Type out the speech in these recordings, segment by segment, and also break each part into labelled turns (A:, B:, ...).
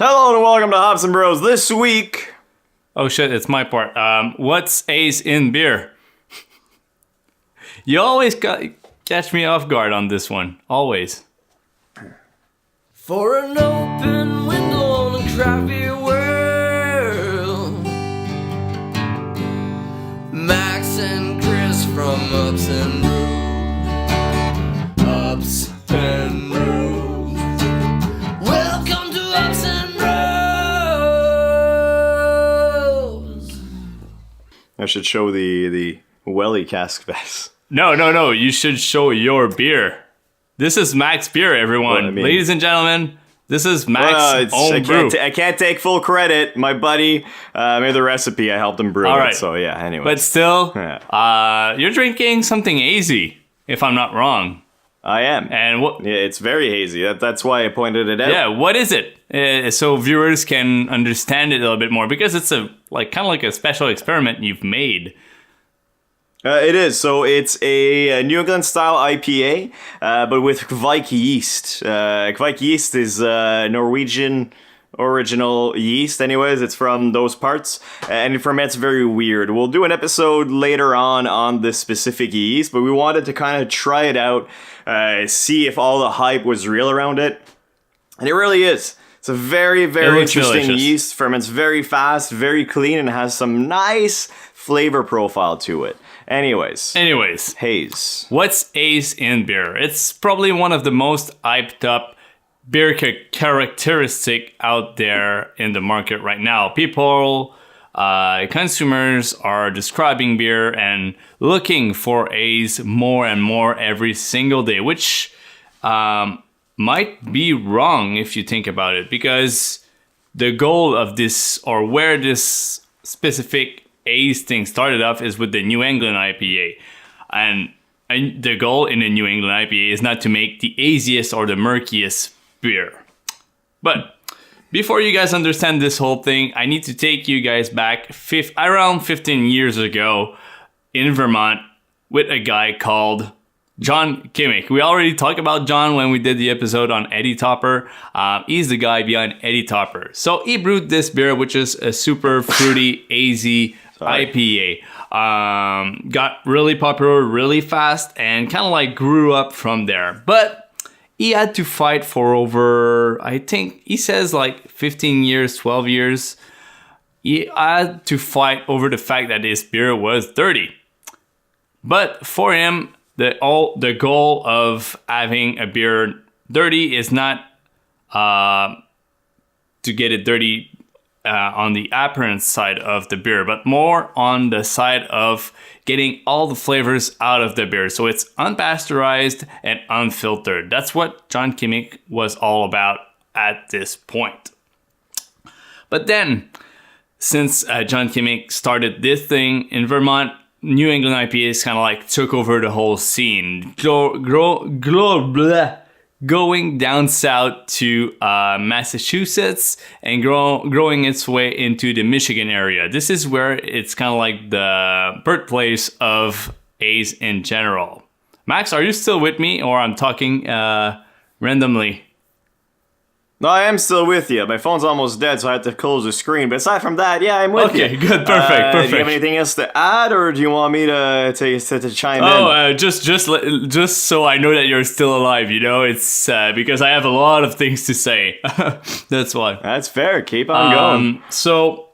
A: Hello and welcome to Hops and Bros. This week...
B: Oh shit, it's my part. What's Haze in beer? You always catch me off guard on this one. Always.
C: For an open window on a craft beer world, Max and Chris from Ups and Brew. Ups and Brew. Welcome to Ups and Brews.
A: I should show the welly cask vest.
B: No. You should show your beer. This is Mac's beer, everyone.
A: Well, I mean-
B: Ladies and gentlemen, this is Mac's own brew.
A: I can't take full credit. My buddy made the recipe. I helped him brew
B: All
A: it.
B: right.
A: So yeah, anyway.
B: But still, you're drinking something hazy, if I'm not wrong.
A: I am.
B: And what?
A: Yeah, it's very hazy. That's why I pointed it out.
B: Yeah, what is it? So viewers can understand it a little bit more, because it's kind of like a special experiment you've made.
A: It is. So it's a New England style IPA, but with Kveik yeast. Kveik yeast is Norwegian original yeast. Anyways, it's from those parts, and it ferments very weird. We'll do an episode later on this specific yeast, but we wanted to kind of try it out, see if all the hype was real around it, and it really is. It's a very, very interesting
B: delicious.
A: yeast. Ferments very fast, very clean, and has some nice flavor profile to it. Anyways, Haze.
B: What's Haze in beer? It's probably one of the most hyped up beer characteristic out there in the market right now. People, consumers are describing beer and looking for Haze more and more every single day, which might be wrong if you think about it, because the goal of this, or where this specific Haze thing started off, is with the New England IPA. And the goal in the New England IPA is not to make the haziest or the murkiest beer. But before you guys understand this whole thing, I need to take you guys back around 15 years ago in Vermont with a guy called John Kimmick. We already talked about John when we did the episode on Eddie Topper. He's the guy behind Eddie Topper. So he brewed this beer, which is a super fruity, hazy IPA. Got really popular really fast and kind of like grew up from there. But he had to fight for over, I think he says like 15 years, 12 years. He had to fight over the fact that his beer was dirty. But for him, the goal of having a beer dirty is not to get it dirty on the appearance side of the beer, but more on the side of getting all the flavors out of the beer. So it's unpasteurized and unfiltered. That's what John Kimmick was all about at this point. But then, since John Kimmick started this thing in Vermont, New England IPAs kind of like took over the whole scene, going down south to Massachusetts and growing its way into the Michigan area. This is where it's kind of like the birthplace of Haze in general. Max, are you still with me, or I'm talking randomly?
A: No, I am still with you. My phone's almost dead, so I had to close the screen. But aside from that, yeah, I'm with you.
B: Okay, good, perfect.
A: Do you have anything else to add, or do you want me to chime in?
B: Oh, just so I know that you're still alive. You know, it's because I have a lot of things to say. That's why.
A: That's fair. Keep on going.
B: So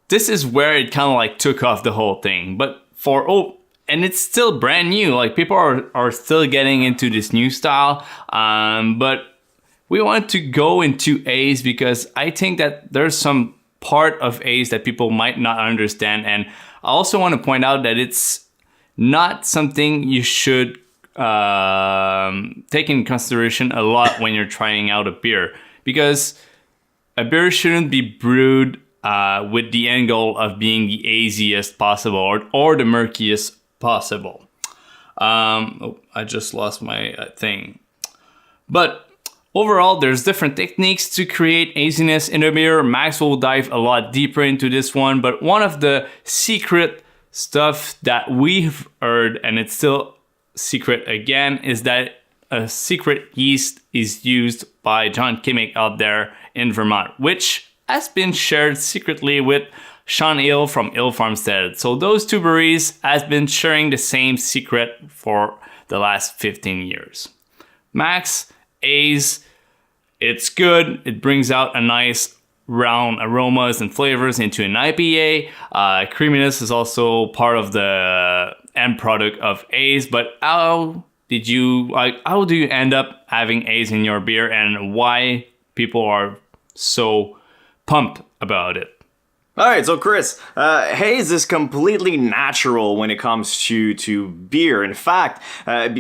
B: this is where it kind of like took off the whole thing. But and it's still brand new. Like people are still getting into this new style. But we want to go into Haze because I think that there's some part of Haze that people might not understand. And I also want to point out that it's not something you should take in consideration a lot when you're trying out a beer. Because a beer shouldn't be brewed with the end goal of being the haziest possible or the murkiest possible. I just lost my thing. But overall, there's different techniques to create haziness in a beer. Max will dive a lot deeper into this one, but one of the secret stuff that we've heard, and it's still secret again, is that a secret yeast is used by John Kimmick out there in Vermont, which has been shared secretly with Sean Ale from Ale Farmstead. So those two breweries has been sharing the same secret for the last 15 years. Max, Haze, it's good. It brings out a nice round aromas and flavors into an IPA. Creaminess is also part of the end product of Haze. But how do you end up having Haze in your beer, and why people are so pumped about it?
A: All right, so Chris, haze is completely natural when it comes to beer. In fact,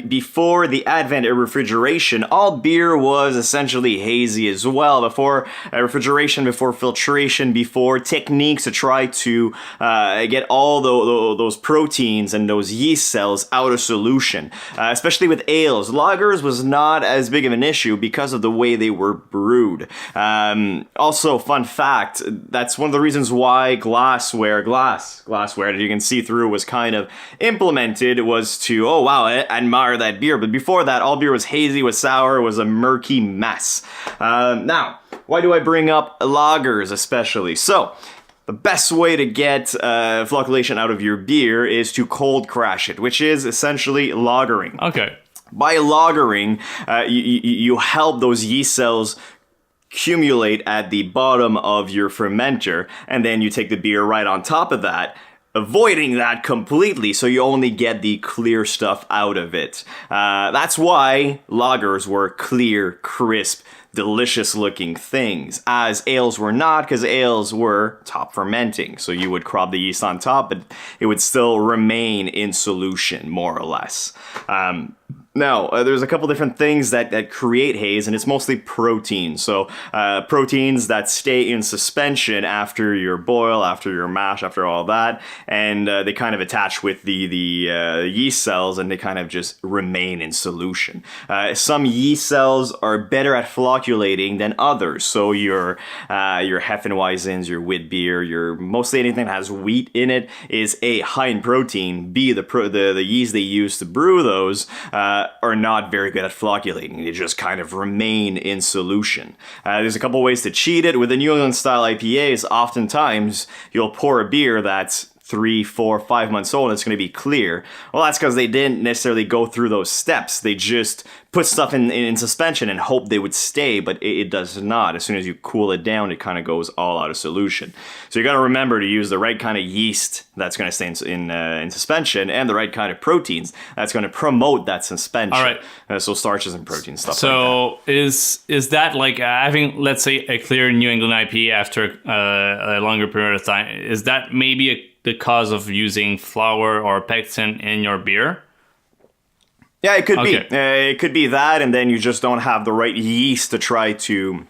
A: before the advent of refrigeration, all beer was essentially hazy as well. Before refrigeration, before filtration, before techniques to try to get all those proteins and those yeast cells out of solution, especially with ales. Lagers was not as big of an issue because of the way they were brewed. Also, fun fact, that's one of the reasons why glassware that you can see through was kind of implemented, was to, oh wow, I admire that beer. But before that, all beer was hazy, was sour, was a murky mess. Now, why do I bring up lagers especially? So, the best way to get flocculation out of your beer is to cold crash it, which is essentially lagering.
B: Okay.
A: By lagering, you help those yeast cells accumulate at the bottom of your fermenter, and then you take the beer right on top of that, avoiding that completely, so you only get the clear stuff out of it. That's why lagers were clear, crisp, delicious looking things, as ales were not, because ales were top fermenting. So you would crop the yeast on top, but it would still remain in solution, more or less. Now, there's a couple different things that create haze, and it's mostly proteins. So proteins that stay in suspension after your boil, after your mash, after all that, and they kind of attach with the yeast cells, and they kind of just remain in solution. Some yeast cells are better at flocculating than others. So your Hefeweizens, your wheat beer, your mostly anything that has wheat in it is A, high in protein, B, the yeast they use to brew those are not very good at flocculating. They just kind of remain in solution. There's a couple ways to cheat it. With the New England style IPAs, oftentimes you'll pour a beer that's 3, 4, 5 months old, it's going to be clear. Well, that's because they didn't necessarily go through those steps. They just put stuff in suspension and hope they would stay, but it does not. As soon as you cool it down, it kind of goes all out of solution. So you got to remember to use the right kind of yeast that's going to stay in suspension, and the right kind of proteins that's going to promote that suspension.
B: All right.
A: So starches and proteins, stuff like
B: So is that like having, let's say, a clear New England IPA after a longer period of time? Is that maybe the cause of using flour or pectin in your beer?
A: Yeah, it could
B: Okay.
A: be. It could be that, and then you just don't have the right yeast to try to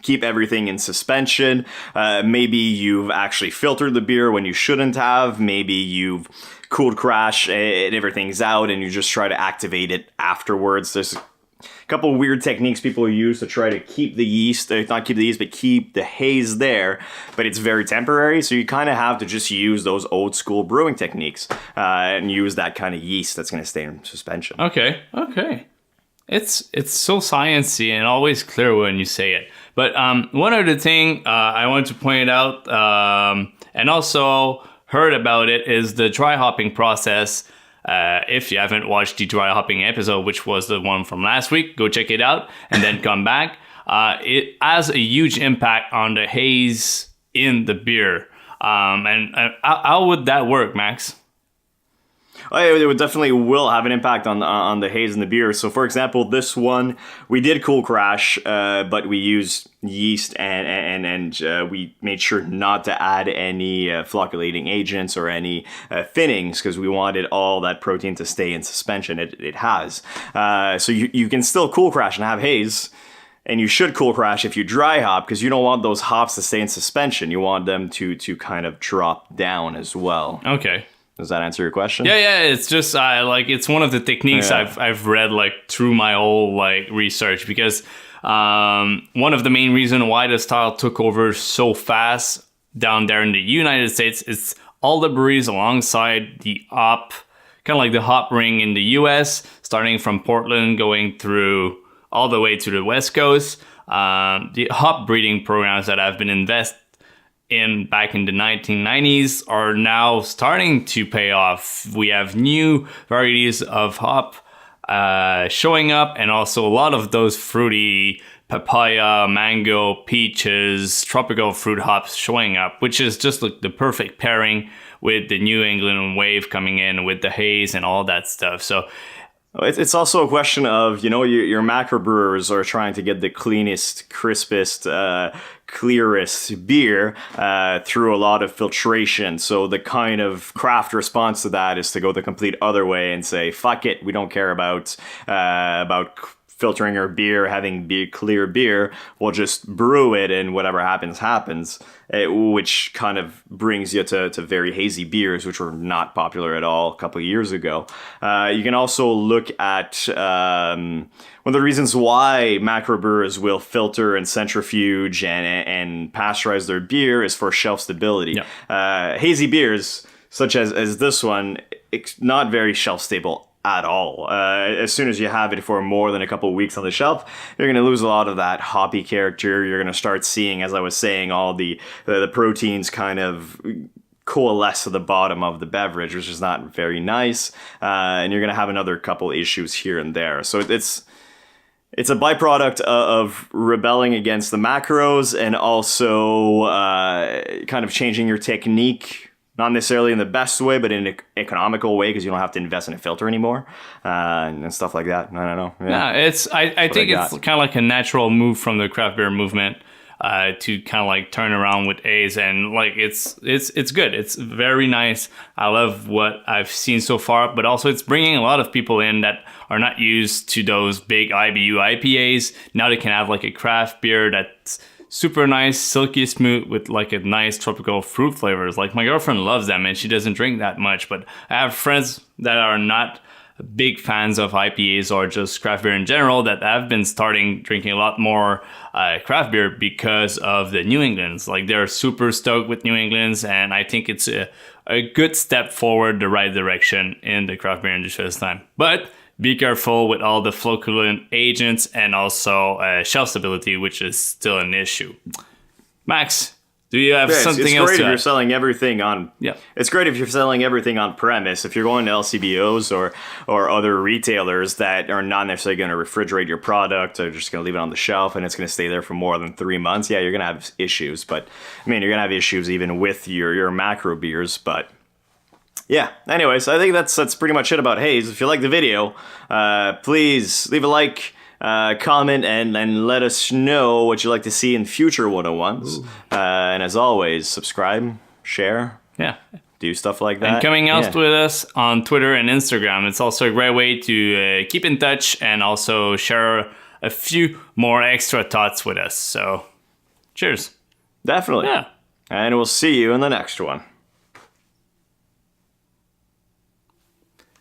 A: keep everything in suspension. Maybe you've actually filtered the beer when you shouldn't have. Maybe you've cooled crash and everything's out, and you just try to activate it afterwards. There's a couple weird techniques people use to try to keep the yeast, not keep the yeast, but keep the haze there, but it's very temporary, so you kind of have to just use those old school brewing techniques and use that kind of yeast that's going to stay in suspension.
B: Okay. It's so sciencey and always clear when you say it. But one other thing I want to point out, and also heard about it, is the dry hopping process. If you haven't watched the dry hopping episode, which was the one from last week, go check it out and then come back. It has a huge impact on the haze in the beer. And how would that work, Max?
A: It would definitely will have an impact on the haze in the beer. So, for example, this one we did cool crash, but we used yeast and we made sure not to add any flocculating agents or any thinnings, because we wanted all that protein to stay in suspension. It has. So you can still cool crash and have haze. And you should cool crash if you dry hop, because you don't want those hops to stay in suspension. You want them to kind of drop down as well.
B: Okay.
A: Does that answer your question?
B: Yeah. It's just like it's one of the techniques
A: Yeah.
B: I've read like through my whole like research, because one of the main reasons why the style took over so fast down there in the United States is all the breweries alongside the hop kind of like the hop ring in the US, starting from Portland, going through all the way to the West Coast. The hop breeding programs that have been invested in back in the 1990s are now starting to pay off. We have new varieties of hop showing up, and also a lot of those fruity papaya, mango, peaches, tropical fruit hops showing up, which is just like the perfect pairing with the New England wave coming in with the haze and all that stuff. So
A: it's also a question of, your macro brewers are trying to get the cleanest, crispest, clearest beer through a lot of filtration. So the kind of craft response to that is to go the complete other way and say, fuck it, we don't care about filtering our beer, having clear beer. We'll just brew it, and whatever happens, which kind of brings you to very hazy beers, which were not popular at all a couple of years ago. You can also look at one of the reasons why macro brewers will filter and centrifuge and pasteurize their beer is for shelf stability.
B: Yeah.
A: Hazy beers, such as this one, it's not very shelf stable at all. As soon as you have it for more than a couple of weeks on the shelf, you're going to lose a lot of that hoppy character. You're going to start seeing, as I was saying, all the proteins kind of coalesce at the bottom of the beverage, which is not very nice. And you're going to have another couple issues here and there. So it's a byproduct of rebelling against the macros, and also kind of changing your technique. Not necessarily in the best way, but in an economical way, because you don't have to invest in a filter anymore and stuff like that. I don't know.
B: Yeah, I think it's kind of like a natural move from the craft beer movement to kind of like turn around with Haze, and like it's good. It's very nice. I love what I've seen so far, but also it's bringing a lot of people in that are not used to those big IBU IPAs. Now they can have like a craft beer that's super nice, silky smooth with like a nice tropical fruit flavors. Like my girlfriend loves them and she doesn't drink that much, but I have friends that are not big fans of IPAs or just craft beer in general that have been starting drinking a lot more craft beer because of the New Englands. Like they're super stoked with New Englands, and I think it's a good step forward, the right direction in the craft beer industry this time. But be careful with all the flocculant agents and also shelf stability, which is still an issue. Max, do you have something
A: it's
B: else
A: great
B: to
A: if you're
B: add?
A: selling everything on.
B: Yeah.
A: It's great if you're selling everything on premise. If you're going to LCBOs or other retailers that are not necessarily going to refrigerate your product, or just going to leave it on the shelf and it's going to stay there for more than 3 months, yeah, you're going to have issues. But I mean, you're going to have issues even with your macro beers, but. Yeah, anyways, I think that's pretty much it about Haze. If you like the video, please leave a like, comment, and let us know what you'd like to see in future 101s. And as always, subscribe, share,
B: Yeah.
A: do stuff like that.
B: And coming out
A: Yeah.
B: with us on Twitter and Instagram. It's also a great way to keep in touch and also share a few more extra thoughts with us. So, cheers.
A: Definitely.
B: Yeah.
A: And we'll see you in the next one.